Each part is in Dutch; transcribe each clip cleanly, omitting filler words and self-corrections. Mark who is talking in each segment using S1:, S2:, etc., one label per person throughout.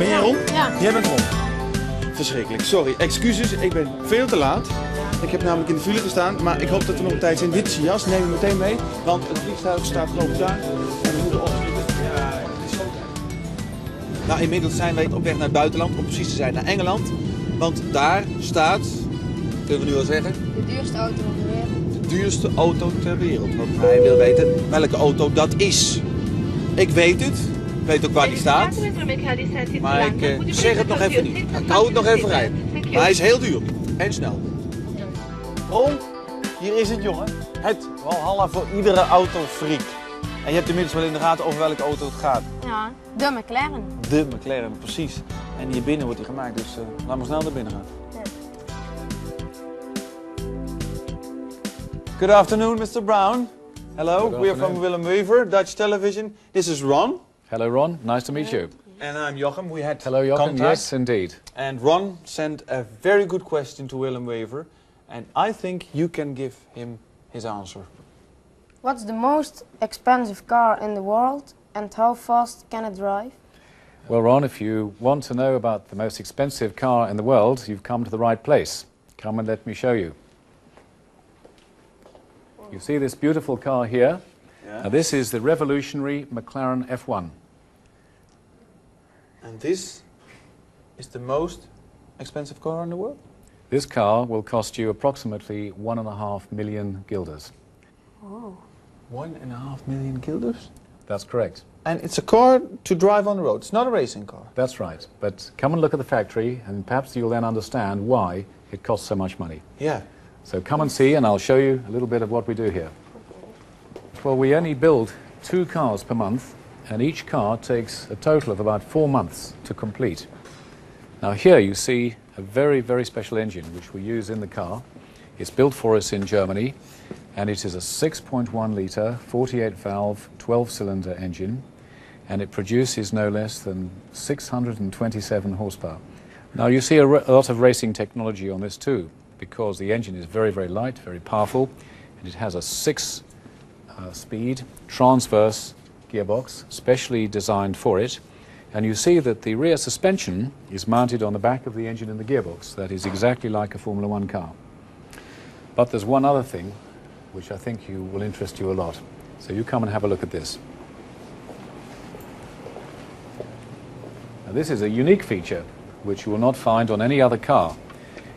S1: Ben jij Ron?
S2: Ja.
S1: Jij bent Ron. Verschrikkelijk, sorry. Excuses, ik ben veel te laat. Ik heb namelijk in de file gestaan, maar ik hoop dat we nog een tijd zijn. Dit is je jas, neem hem meteen mee, want het vliegtuig staat geloof ik daar. En we moeten opschieten. Ja, het is zo tijd. Nou, inmiddels zijn wij op weg naar het buitenland, om precies te zijn naar Engeland. Want daar staat, kunnen we nu al zeggen,
S2: De duurste auto van de wereld.
S1: de duurste auto ter wereld. Want hij wil weten welke auto dat is. Ik weet het. Ik weet ook waar die staat. Maar ik zeg het nog even niet. Ik hou het nog even rijden. Maar hij is heel duur. En snel. Ron, hier is het jongen. Het walhalla voor iedere autofreak. En je hebt inmiddels wel in de gaten over welke auto het gaat.
S2: Ja, de McLaren.
S1: De McLaren, precies. En hier binnen wordt die gemaakt, dus laat maar snel naar binnen gaan.
S2: Ja.
S1: Good afternoon, Mr. Brown. Hello,
S3: Good
S1: we are from
S3: afternoon.
S1: Willem Wever, Dutch television. This is Ron.
S3: Hello, Ron. Nice to meet you.
S1: And I'm Jochem. We had
S3: Hello, Jochem.
S1: contact.
S3: Yes, indeed.
S1: And Ron sent a very good question to Willem Wever. And I think you can give him his answer.
S2: What's the most expensive car in the world and how fast can it drive?
S3: Well, Ron, if you want to know about the most expensive car in the world, you've come to the right place. Come and let me show you. You see this beautiful car here?
S1: Yeah.
S3: Now, this is the revolutionary McLaren F1.
S1: And this is the most expensive car in the world?
S3: This car will cost you approximately 1.5 million guilders.
S2: Oh.
S1: 1.5 million guilders?
S3: That's correct.
S1: And it's a car to drive on the road. It's not a racing car.
S3: That's right. But come and look at the factory, and perhaps you'll then understand why it costs so much money.
S1: Yeah.
S3: So come and see, and I'll show you a little bit of what we do here. Well, we only build 2 cars per month, and each car takes a total of about 4 months to complete. Now here you see a very, very special engine which we use in the car. It's built for us in Germany, and it is a 6.1 litre, 48 valve, 12-cylinder engine, and it produces no less than 627 horsepower. Now you see a lot of racing technology on this too, because the engine is very, very light, very powerful, and it has a 6-speed transverse gearbox, specially designed for it. And you see that the rear suspension is mounted on the back of the engine in the gearbox. That is exactly like a Formula One car. But there's one other thing which I think will interest you a lot. So you come and have a look at this. Now this is a unique feature which you will not find on any other car.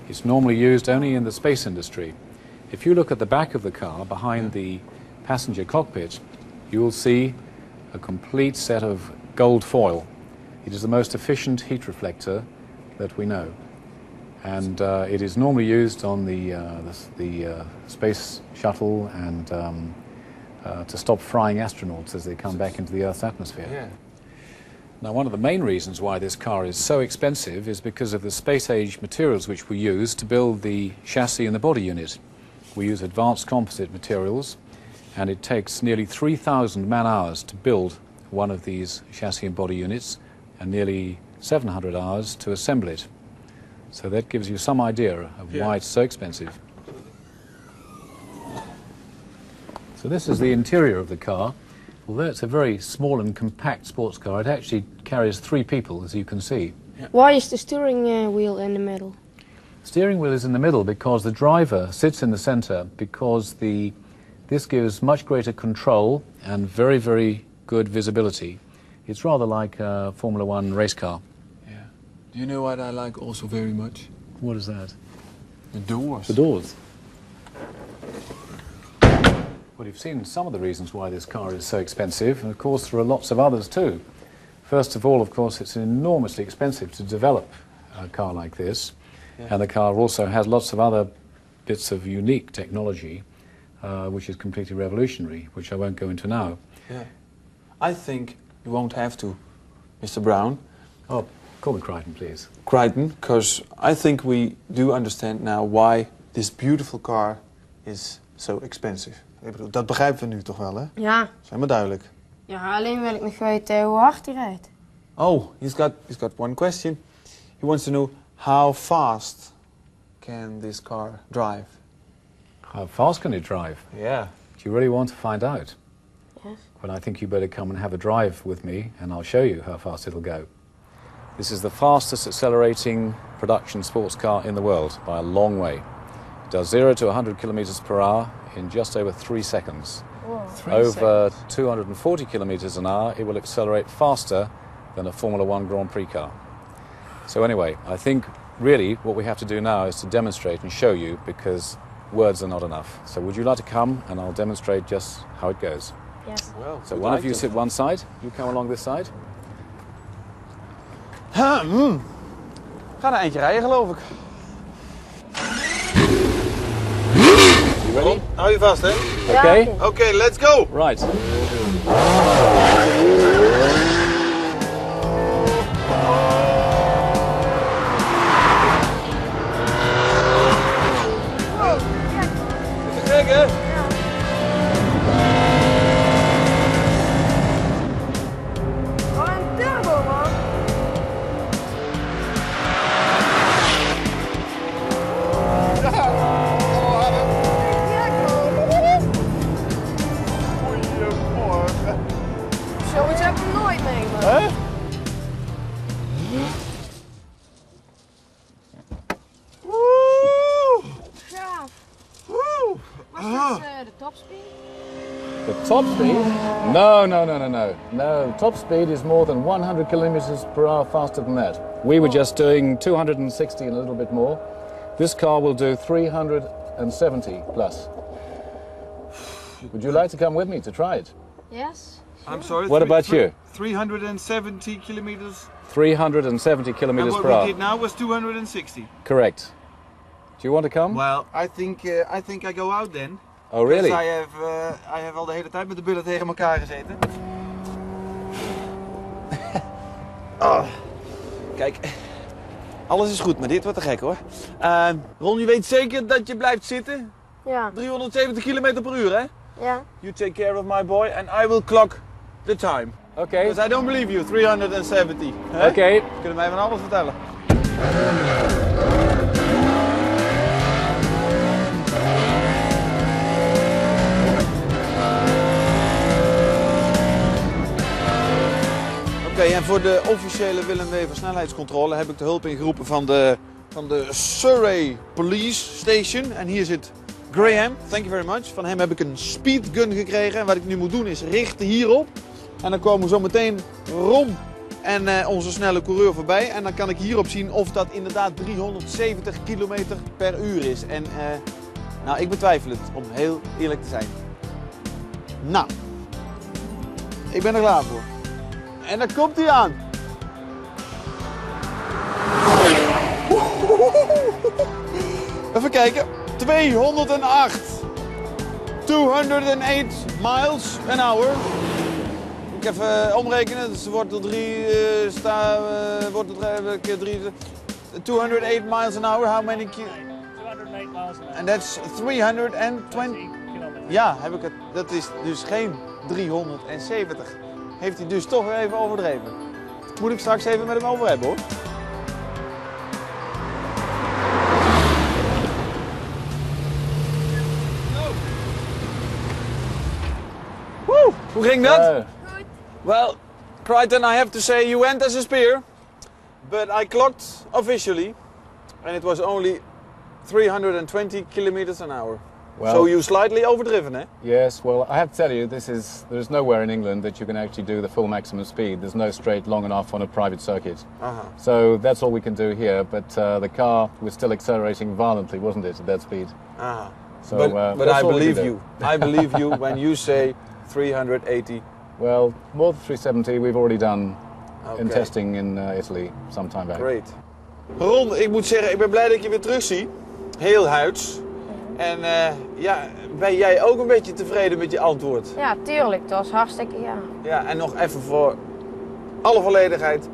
S3: It's normally used only in the space industry. If you look at the back of the car, behind the passenger cockpit, you will see a complete set of gold foil. It is the most efficient heat reflector that we know. And it is normally used on the space shuttle and to stop frying astronauts as they come back into the Earth's atmosphere.
S1: Yeah.
S3: Now, one of the main reasons why this car is so expensive is because of the space-age materials which we use to build the chassis and the body unit. We use advanced composite materials, and it takes nearly 3,000 man-hours to build one of these chassis and body units, and nearly 700 hours to assemble it. So that gives you some idea of why it's so expensive. So this is the interior of the car. Although it's a very small and compact sports car, it actually carries 3 people, as you can see.
S2: Why is the steering wheel in the middle?
S3: Steering wheel is in the middle because the driver sits in the center, because this gives much greater control and very, very good visibility. It's rather like a Formula One race car.
S1: Yeah. Do you know what I like also very much?
S3: What is that?
S1: The doors.
S3: The doors. Well, you've seen some of the reasons why this car is so expensive, and of course there are lots of others too. First of all, of course, it's enormously expensive to develop a car like this, and the car also has lots of other bits of unique technology, which is completely revolutionary, which I won't go into now.
S1: Yeah. I think you won't have to, Mr. Brown.
S3: Oh, call me Crichton, please.
S1: Crichton, because I think we do understand now why this beautiful car is so expensive. Ik bedoel, dat begrijpen we nu toch wel, hè?
S2: Ja.
S1: Dat is helemaal duidelijk.
S2: Ja, alleen wil ik nog weten hoe hard hij rijdt.
S1: Oh, he's got one question. He wants to know how fast can this car drive?
S3: How fast can it drive?
S1: Yeah.
S3: Do you really want to find out?
S2: Yes.
S3: Well, I think you better come and have a drive with me, and I'll show you how fast it'll go. This is the fastest accelerating production sports car in the world by a long way. It does 0 to 100 kilometers per hour in just over 3 seconds. Over 240 kilometers an hour, it will accelerate faster than a Formula One Grand Prix car. So anyway, I think really what we have to do now is to demonstrate and show you, because words are not enough. So would you like to come and I'll demonstrate just how it goes?
S2: Yes.
S1: Well,
S3: So one of you sit one side, you come along this side.
S1: Ga er eentje rijden, geloof ik.
S3: You ready?
S1: Hou je vast, hè?
S3: Okay.
S1: Oké, let's go!
S3: Right.
S1: Is te gek, hè?
S2: Oh, een turbo, man. Zoiets heb ik nooit meegemaakt.
S1: Hè?
S2: Gaaf.
S1: Woe!
S2: Wat is de topspeed?
S3: The top speed? No. Top speed is more than 100 kilometers per hour faster than that. We were just doing 260 and a little bit more. This car will do 370 plus. Would you like to come with me to try it?
S2: Yes.
S1: I'm sorry.
S3: What about you?
S1: 370 kilometers.
S3: 370
S1: And
S3: kilometers
S1: what
S3: per
S1: we
S3: hour.
S1: did now was 260.
S3: Correct. Do you want to come?
S1: Well, I think I go out then.
S3: Oh, really?
S1: Because I have al de hele tijd met de billen tegen elkaar gezeten. Kijk, alles is goed, maar dit wordt te gek hoor. Ron, je weet zeker dat je blijft zitten?
S2: Ja.
S1: 370 km per uur, hè?
S2: Ja.
S1: You take care of my boy and I will clock the time.
S3: Okay.
S1: Because I don't believe you, 370. Hè?
S3: Okay.
S1: Je kunt mij van alles vertellen. Oké, en voor de officiële Willem Wever snelheidscontrole heb ik de hulp ingeroepen van de Surrey Police Station. En hier zit Graham, thank you very much. Van hem heb ik een speedgun gekregen. En wat ik nu moet doen is richten hierop. En dan komen zo meteen Ron en onze snelle coureur voorbij. En dan kan ik hierop zien of dat inderdaad 370 km per uur is. En nou, ik betwijfel het, om heel eerlijk te zijn. Nou, ik ben er klaar voor. En dan komt hij aan. Even kijken. 208. 208 miles an hour. Ik even omrekenen. Dus wortel 3 wortel 3 keer 3. 208 miles an hour. How many
S4: 208 miles an hour.
S1: And that's 320. Ja, heb ik het. Dat is dus geen 370. Heeft hij dus toch weer even overdreven. Moet ik straks even met hem over hebben hoor. Woe, hoe ging dat?
S2: Goed.
S1: Well, Crichton, I have to say you went as a spear, but I clocked officially, and it was only 320 kilometers an hour.
S3: Well,
S1: So you slightly overdriven, eh?
S3: yes, well, I have to tell you, there's nowhere in England that you can actually do the full maximum speed. There's no straight long enough on a private circuit. So that's all we can do here, but the car was still accelerating violently, wasn't it, at that speed? So,
S1: But
S3: that's
S1: I
S3: all we can
S1: believe
S3: do.
S1: you. I believe you when you say 380.
S3: Well, more than 370 we've already done in
S1: Okay.
S3: testing in Italy some time back.
S1: Great. Ron, ik moet zeggen, ik ben blij dat ik je weer terug zie. Heel huids. En ja, ben jij ook een beetje tevreden met je antwoord?
S2: Ja, tuurlijk. Het was hartstikke gaaf.
S1: Ja, en nog even voor alle volledigheid.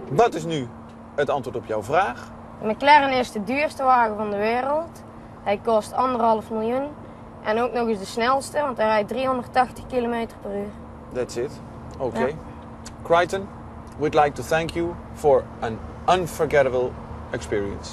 S1: Wat is nu het antwoord op jouw vraag?
S2: De McLaren is de duurste wagen van de wereld. Hij kost 1,5 miljoen. En ook nog eens de snelste, want hij rijdt 380 km per uur.
S1: That's it. Okay.
S2: Ja.
S1: Crichton, we'd like to thank you for an unforgettable experience.